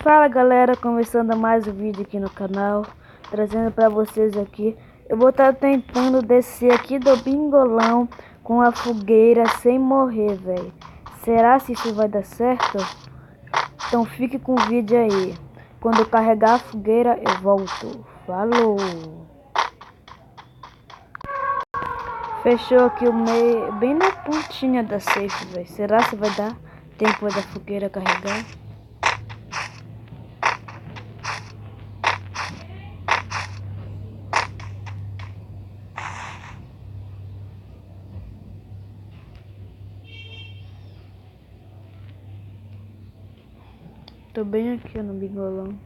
Fala galera, começando mais um vídeo aqui no canal, trazendo pra vocês aqui. Eu vou estar tentando descer aqui do bingolão com a fogueira sem morrer, velho. Será que isso vai dar certo? Então fique com o vídeo aí. Quando eu carregar a fogueira eu volto. Falou! Fechou aqui o meio, bem na pontinha da safe, velho. Será que vai dar tempo da fogueira carregar? Tô bem aqui no bingolão.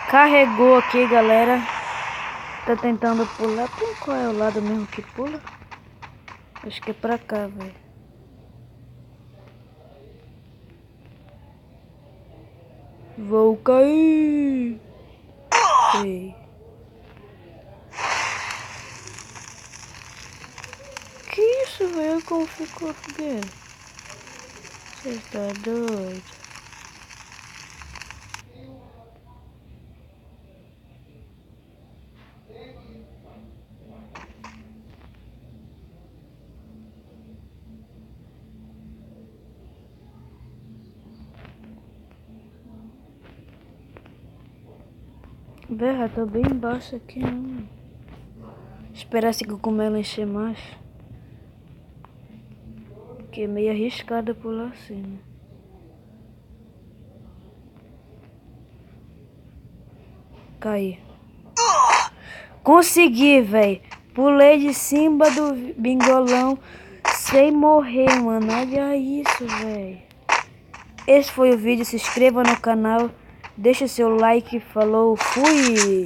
Carregou aqui, galera. Tá tentando pular. Por qual é o lado mesmo que pula? Acho que é pra cá, velho. Vou cair. Ei. Que isso, velho? Como ficou a fogueira? Você está doido? Velho, tô bem embaixo aqui, não. Esperar esse cogumelo encher mais. Que é meio arriscado pular assim, né? Caí. Consegui, velho. Pulei de cima do bingolão sem morrer, mano. Olha isso, velho. Esse foi o vídeo. Se inscreva no canal. Deixa seu like. Falou. Fui.